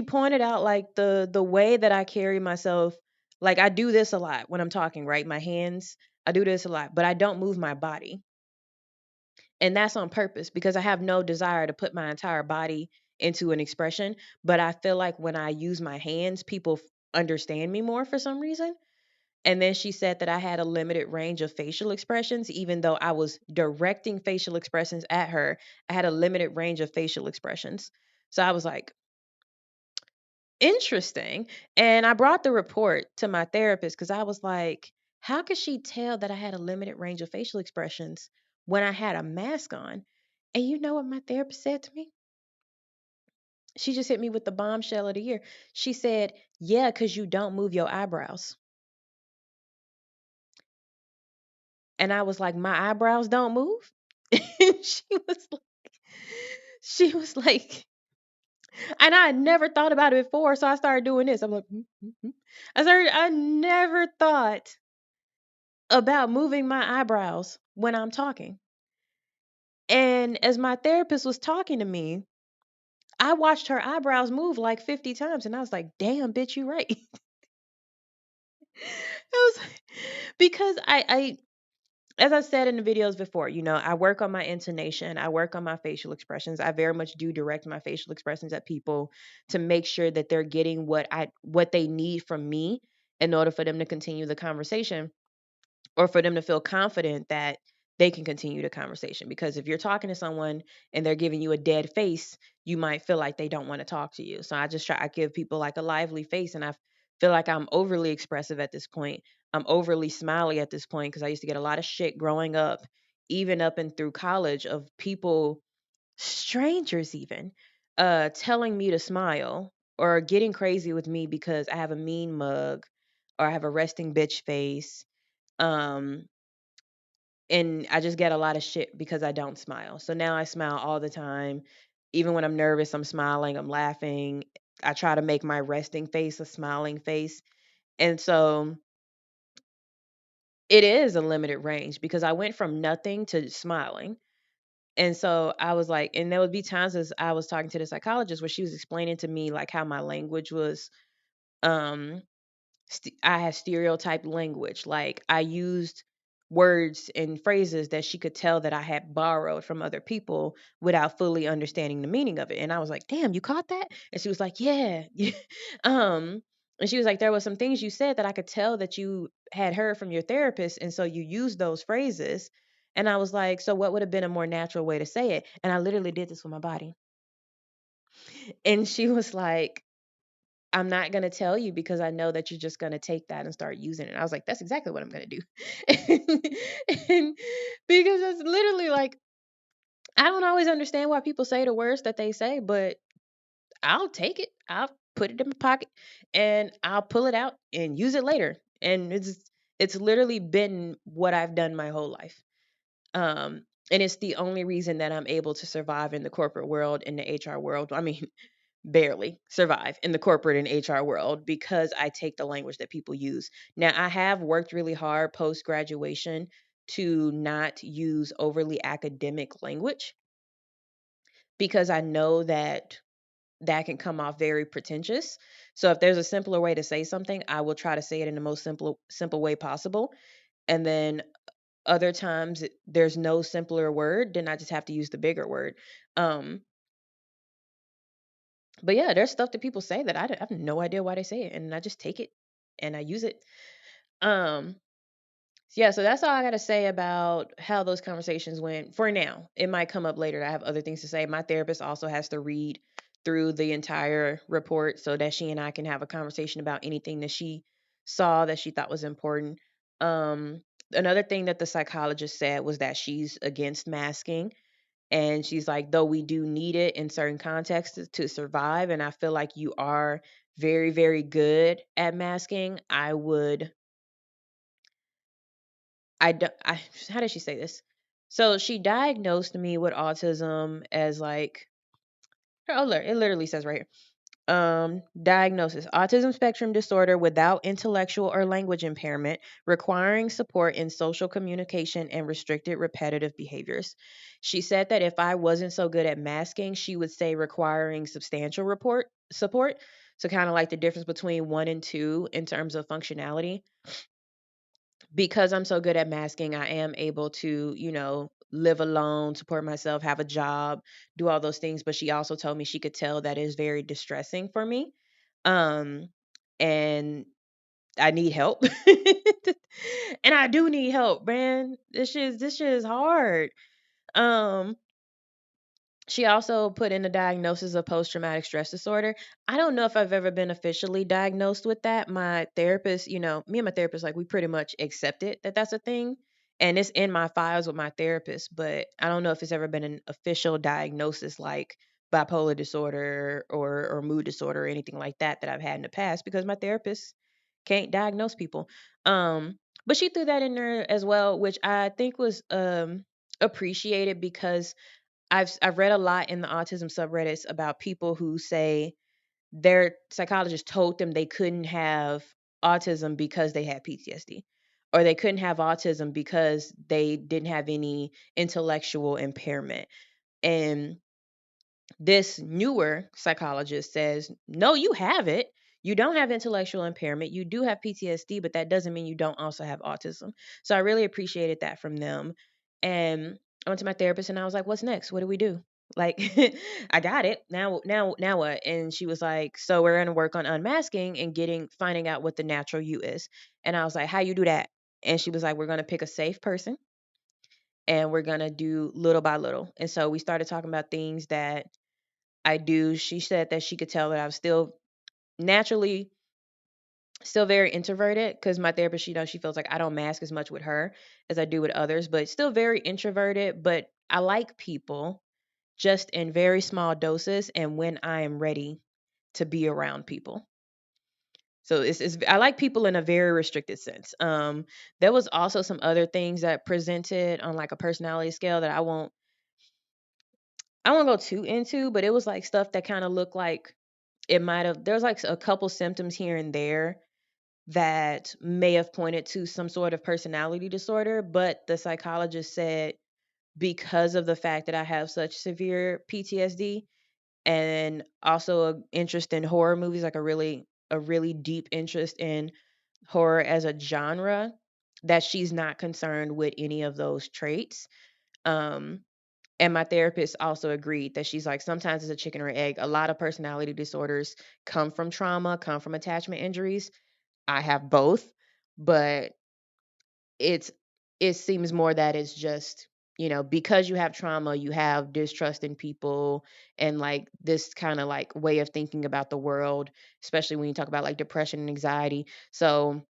pointed out like the way that I carry myself. Like I do this a lot when I'm talking, right? My hands, I do this a lot, but I don't move my body. And that's on purpose because I have no desire to put my entire body into an expression, but I feel like when I use my hands, people understand me more for some reason. And then she said that I had a limited range of facial expressions, even though I was directing facial expressions at her. I had a limited range of facial expressions. So I was like, interesting. And I brought the report to my therapist because I was like, how could she tell that I had a limited range of facial expressions when I had a mask on? And you know what my therapist said to me? She just hit me with the bombshell of the year. She said, yeah, because you don't move your eyebrows. And I was like, my eyebrows don't move? And she was like, and I had never thought about it before. So I started doing this. I'm like, I never thought about moving my eyebrows when I'm talking. And as my therapist was talking to me, I watched her eyebrows move like 50 times and I was like, damn, bitch, you right. I was because I as I said in the videos before, I work on my intonation, I work on my facial expressions. I very much do direct my facial expressions at people to make sure that they're getting what they need from me in order for them to continue the conversation or for them to feel confident that they can continue the conversation. Because if you're talking to someone and they're giving you a dead face, you might feel like they don't want to talk to you. So I give people like a lively face, and I've feel like I'm overly expressive at this point. I'm overly smiley at this point because I used to get a lot of shit growing up, even up and through college, of people, strangers even, telling me to smile or getting crazy with me because I have a mean mug or I have a resting bitch face. Um, and I just get a lot of shit because I don't smile. So now I smile all the time. Even when I'm nervous, I'm smiling, I'm laughing. I try to make my resting face a smiling face. And so it is a limited range because I went from nothing to smiling. And so I was like, and there would be times as I was talking to the psychologist where she was explaining to me like how my language was, um I had stereotyped language. Like I used words and phrases that she could tell that I had borrowed from other people without fully understanding the meaning of it. And I was like, "Damn, you caught that?" And she was like, "Yeah." um and she was like, "There was some things you said that I could tell that you had heard from your therapist, and so you used those phrases." And I was like, "So what would have been a more natural way to say it?" And I literally did this with my body. And she was like, "I'm not going to tell you because I know that you're just going to take that and start using it." I was like, "That's exactly what I'm going to do." and because it's literally like, I don't always understand why people say the words that they say, but I'll take it. I'll put it in my pocket and I'll pull it out and use it later. And it's literally been what I've done my whole life. And it's the only reason that I'm able to survive in the corporate world, in the HR world. I mean, barely survive in the corporate and HR world because I take the language that people use. Now, I have worked really hard post graduation to not use overly academic language because I know that that can come off very pretentious. So if there's a simpler way to say something, I will try to say it in the most simple way possible. And then other times there's no simpler word, then I just have to use the bigger word. Um but yeah, there's stuff that people say that I have no idea why they say it, and I just take it and I use it. Um, yeah, so that's all I got to say about how those conversations went for now. It might come up later. I have other things to say. My therapist also has to read through the entire report so that she and I can have a conversation about anything that she saw that she thought was important. Another thing that the psychologist said was that she's against masking, and she's like, though we do need it in certain contexts to survive, and I feel like you are very, very good at masking. I, how did she say this? So she diagnosed me with autism as like, oh, look, it literally says right here. Diagnosis: autism spectrum disorder without intellectual or language impairment, requiring support in social communication and restricted repetitive behaviors. She said that if I wasn't so good at masking, she would say requiring substantial report support. So kind of like the difference between 1 and 2 in terms of functionality. Because I'm so good at masking, I am able to, live alone, support myself, have a job, do all those things. But she also told me she could tell that is very distressing for me. Um, and I need help. And I do need help, man. This shit is hard. Um, she also put in a diagnosis of post traumatic stress disorder. I don't know if I've ever been officially diagnosed with that. My therapist, me and my therapist, like, we pretty much accepted that that's a thing. And it's in my files with my therapist, but I don't know if it's ever been an official diagnosis like bipolar disorder or mood disorder or anything like that I've had in the past because my therapist can't diagnose people. But she threw that in there as well, which I think was appreciated because I've read a lot in the autism subreddits about people who say their psychologist told them they couldn't have autism because they had PTSD, or they couldn't have autism because they didn't have any intellectual impairment. And this newer psychologist says, no, you have it. You don't have intellectual impairment. You do have PTSD, but that doesn't mean you don't also have autism. So I really appreciated that from them. And I went to my therapist and I was like, what's next? What do we do? Like, I got it. Now what? And she was like, so we're going to work on unmasking and finding out what the natural you is. And I was like, how you do that? And she was like, we're going to pick a safe person and we're going to do little by little. And so we started talking about things that I do. She said that she could tell that I was still naturally Still very introverted because my therapist, she feels like I don't mask as much with her as I do with others, but still very introverted. But I like people just in very small doses and when I am ready to be around people. So it's I like people in a very restricted sense. There was also some other things that presented on like a personality scale that I won't go too into, but it was like stuff that kind of looked like it might have there's like a couple symptoms here and there that may have pointed to some sort of personality disorder, but the psychologist said because of the fact that I have such severe PTSD and also a interest in horror movies, like a really deep interest in horror as a genre, that she's not concerned with any of those traits. Um, and my therapist also agreed that she's like, sometimes it's a chicken or egg. A lot of personality disorders come from trauma, come from attachment injuries. I have both, but it's it seems more that it's just, because you have trauma, you have distrust in people and like this kind of like way of thinking about the world, especially when you talk about like depression and anxiety. So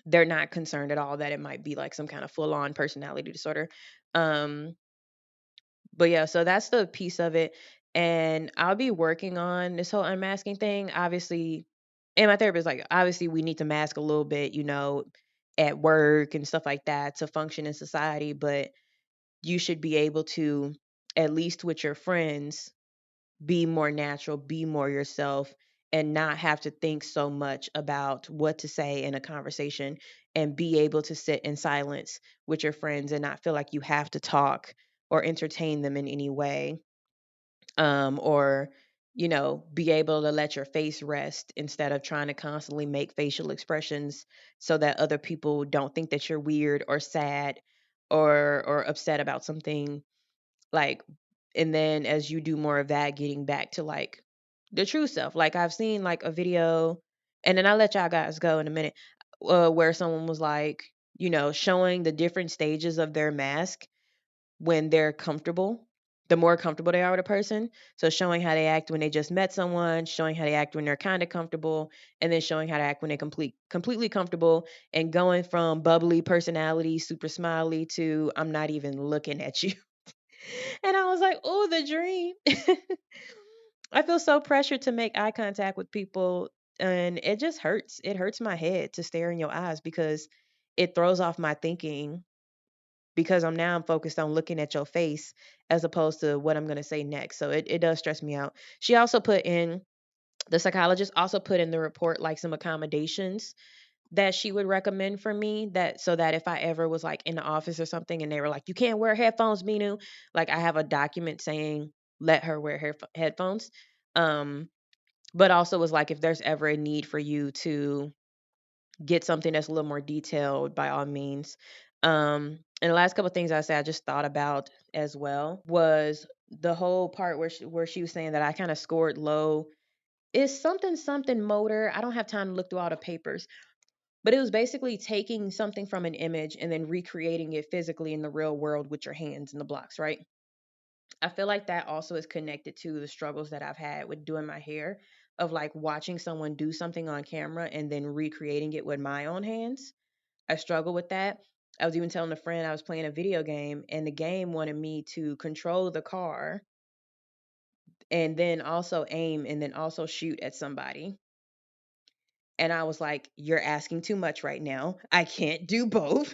they're not concerned at all that it might be like some kind of full on personality disorder. Um, but yeah, so that's the piece of it. And I'll be working on this whole unmasking thing. Obviously, and my therapist like, obviously we need to mask a little bit, at work and stuff like that to function in society, but you should be able to, at least with your friends, be more natural, be more yourself, and not have to think so much about what to say in a conversation and be able to sit in silence with your friends and not feel like you have to talk or entertain them in any way. Or be able to let your face rest instead of trying to constantly make facial expressions so that other people don't think that you're weird or sad or upset about something, like. And then as you do more of that, getting back to like the true self. Like I've seen like a video, and then I'll let y'all guys go in a minute, where someone was like, showing the different stages of their mask when they're comfortable, the more comfortable they are with a person. So showing how they act when they just met someone, showing how they act when they're kind of comfortable, and then showing how to act when they're completely comfortable, and going from bubbly personality, super smiley, to I'm not even looking at you. And I was like, oh, the dream. I feel so pressured to make eye contact with people, and it just hurts. It hurts my head to stare in your eyes because it throws off my thinking, because I'm focused on looking at your face as opposed to what I'm going to say next. So it does stress me out. She also put in The psychologist also put in the report like some accommodations that she would recommend for me, that so that if I ever was like in the office or something and they were like, you can't wear headphones, Minu, like I have a document saying let her wear headphones. Um, but also was like, if there's ever a need for you to get something that's a little more detailed, by all means. And the last couple of things I said, I just thought about as well, was the whole part where she was saying that I kind of scored low. Is something motor. I don't have time to look through all the papers, but it was basically taking something from an image and then recreating it physically in the real world with your hands in the blocks, right? I feel like that also is connected to the struggles that I've had with doing my hair, of like watching someone do something on camera and then recreating it with my own hands. I struggle with that. I was even telling a friend I was playing a video game and the game wanted me to control the car and then also aim and then also shoot at somebody. And I was like, you're asking too much right now. I can't do both.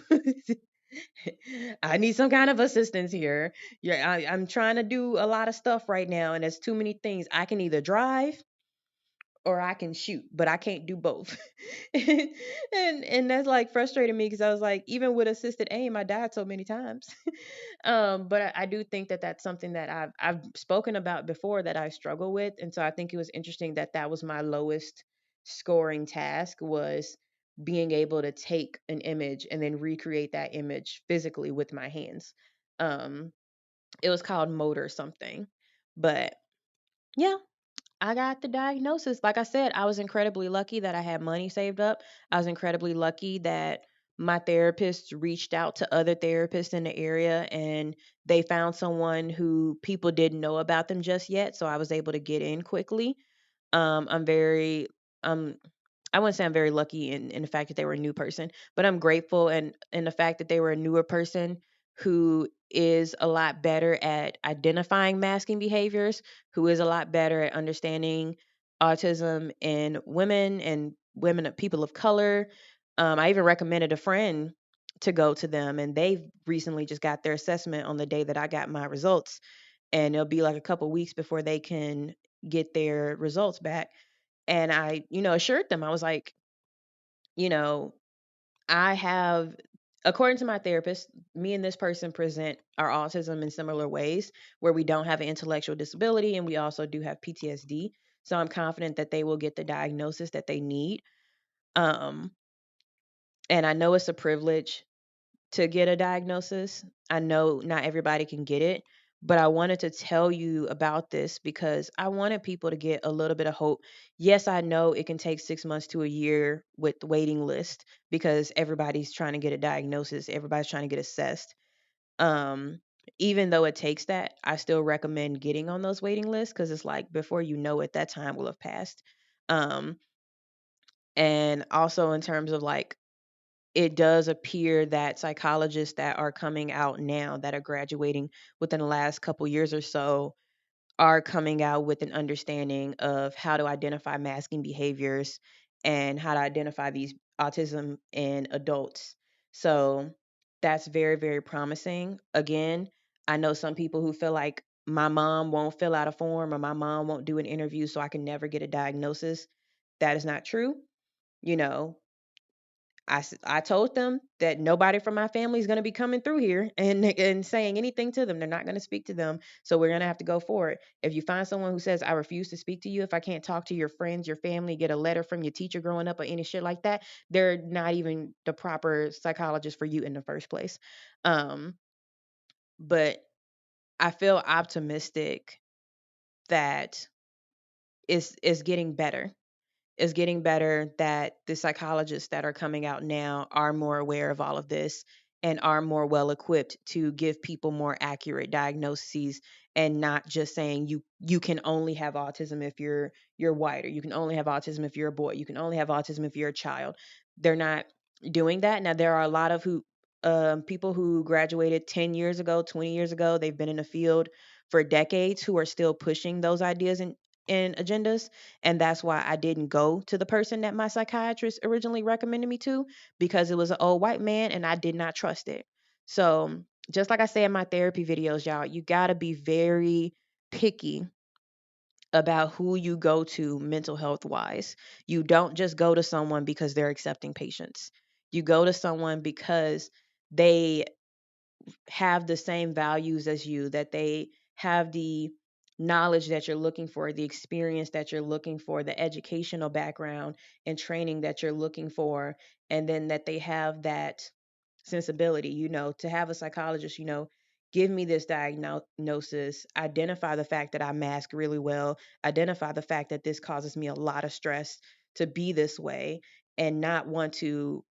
I need some kind of assistance here. Yeah, I'm trying to do a lot of stuff right now, and there's too many things. I can either drive or I can shoot, but I can't do both. And that's like frustrated me because I was like, even with assisted aim, I died so many times. But I do think that that's something that I've spoken about before that I struggle with, and so I think it was interesting that that was my lowest scoring task, was being able to take an image and then recreate that image physically with my hands. Um, it was called motor something, but yeah, I got the diagnosis. Like I said, I was incredibly lucky that I had money saved up. I was incredibly lucky that my therapist reached out to other therapists in the area and they found someone who people didn't know about them just yet. So I was able to get in quickly. I'm very, um, I wouldn't say I'm very lucky in the fact that they were a new person, but I'm grateful and in the fact that they were a newer person who is a lot better at identifying masking behaviors, who is a lot better at understanding autism in women and women of people of color. I even recommended a friend to go to them, and they recently just got their assessment on the day that I got my results, and it'll be like a couple weeks before they can get their results back. And I, assured them, I was like, you know, I have, according to my therapist, me and this person present our autism in similar ways where we don't have an intellectual disability and we also do have PTSD. So I'm confident that they will get the diagnosis that they need. Um, and I know it's a privilege to get a diagnosis. I know not everybody can get it, but I wanted to tell you about this because I wanted people to get a little bit of hope. Yes, I know it can take 6 months to a year with the waiting list because everybody's trying to get a diagnosis, everybody's trying to get assessed. Um, Even though it takes that, I still recommend getting on those waiting lists because it's like before you know it, that time will have passed. Um, and also in terms of like it does appear that psychologists that are coming out now that are graduating within the last couple years or so are coming out with an understanding of how to identify masking behaviors and how to identify these autism in adults. So that's very, very promising. Again, I know some people who feel like my mom won't fill out a form or my mom won't do an interview so I can never get a diagnosis. That is not true. You know, I told them that nobody from my family is going to be coming through here and saying anything to them. They're not going to speak to them. So we're going to have to go for it. If you find someone who says, I refuse to speak to you, if I can't talk to your friends, your family, get a letter from your teacher growing up or any shit like that, they're not even the proper psychologist for you in the first place. Um, but I feel optimistic that it's getting better. Is getting better, that the psychologists that are coming out now are more aware of all of this and are more well equipped to give people more accurate diagnoses and not just saying you can only have autism if you're white, or you can only have autism if you're a boy, you can only have autism if you're a child. They're not doing that. Now there are a lot of who people who graduated 10 years ago, 20 years ago, they've been in the field for decades who are still pushing those ideas and agendas, and that's why I didn't go to the person that my psychiatrist originally recommended me to, because it was an old white man and I did not trust it. So, just like I say in my therapy videos, y'all, you got to be very picky about who you go to mental health wise. You don't just go to someone because they're accepting patients. You go to someone because they have the same values as you, that they have the knowledge that you're looking for, the experience that you're looking for, the educational background and training that you're looking for, and then that they have that sensibility, to have a psychologist, give me this diagnosis, identify the fact that I mask really well, identify the fact that this causes me a lot of stress to be this way, and not want to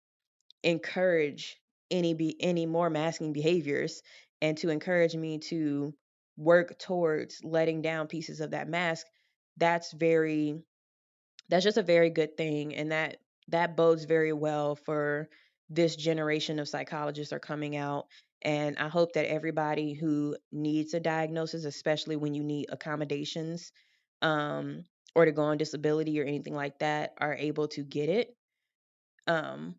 encourage any more masking behaviors, and to encourage me to work towards letting down pieces of that mask. That's very that's just a very good thing, and that bodes very well for this generation of psychologists are coming out. And I hope that everybody who needs a diagnosis, especially when you need accommodations, um, or to go on disability or anything like that, are able to get it. um,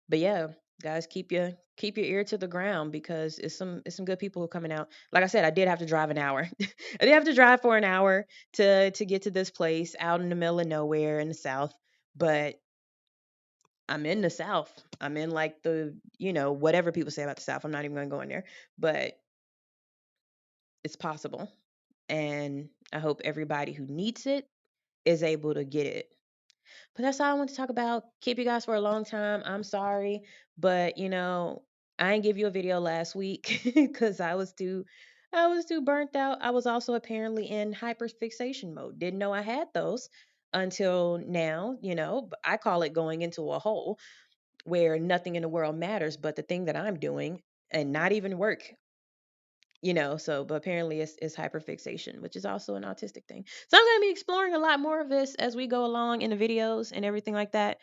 but yeah, guys, keep your ear to the ground because it's some good people who are coming out. Like I said, I did have to drive an hour. I did have to drive for an hour to get to this place out in the middle of nowhere in the South. But I'm in the South. I'm in like whatever people say about the South. I'm not even gonna go in there. But it's possible. And I hope everybody who needs it is able to get it. But that's all I want to talk about. Keep you guys for a long time. I'm sorry, but I didn't give you a video last week because I was too burnt out. I was also apparently in hyperfixation mode. Didn't know I had those until now. But I call it going into a hole where nothing in the world matters but the thing that I'm doing, and not even work. So but apparently it's hyperfixation, which is also an autistic thing. So I'm going to be exploring a lot more of this as we go along in the videos and everything like that.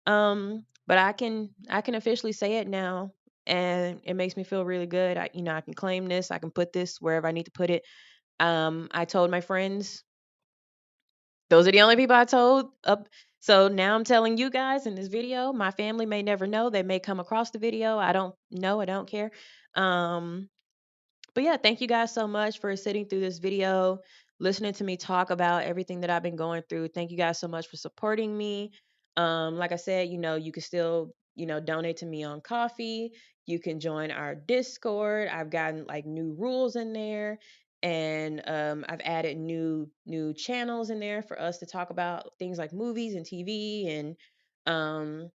But I can officially say it now, and it makes me feel really good. I can claim this. I can put this wherever I need to put it. I told my friends. Those are the only people I told up. So now I'm telling you guys in this video. My family may never know. They may come across the video. I don't know. I don't care. Um, but yeah, thank you guys so much for sitting through this video, listening to me talk about everything that I've been going through. Thank you guys so much for supporting me. Like I said, you can still, donate to me on Coffee. You can join our Discord. I've gotten like new rules in there, and I've added new channels in there for us to talk about things like movies and TV and um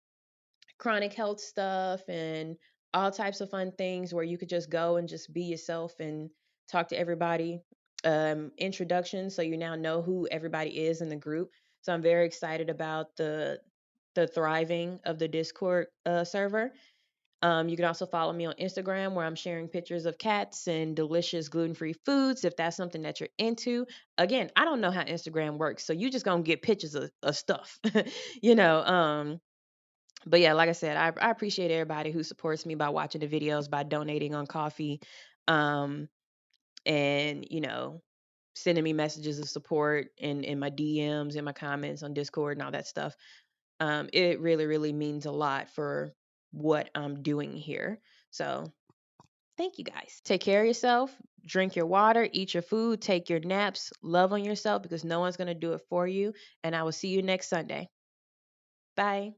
chronic health stuff and all types of fun things where you could just go and just be yourself and talk to everybody. Introduction, so you now know who everybody is in the group. So I'm very excited about the thriving of the Discord server. You can also follow me on Instagram where I'm sharing pictures of cats and delicious gluten-free foods if that's something that you're into. Again, I don't know how Instagram works, so you just gonna get pictures of stuff. you know, um, but yeah, like I said, I appreciate everybody who supports me by watching the videos, by donating on Coffee, um, and sending me messages of support in my DMs, in my comments on Discord and all that stuff. It really, really means a lot for what I'm doing here. So thank you guys. Take care of yourself. Drink your water, eat your food, take your naps, love on yourself because no one's gonna do it for you. And I will see you next Sunday. Bye.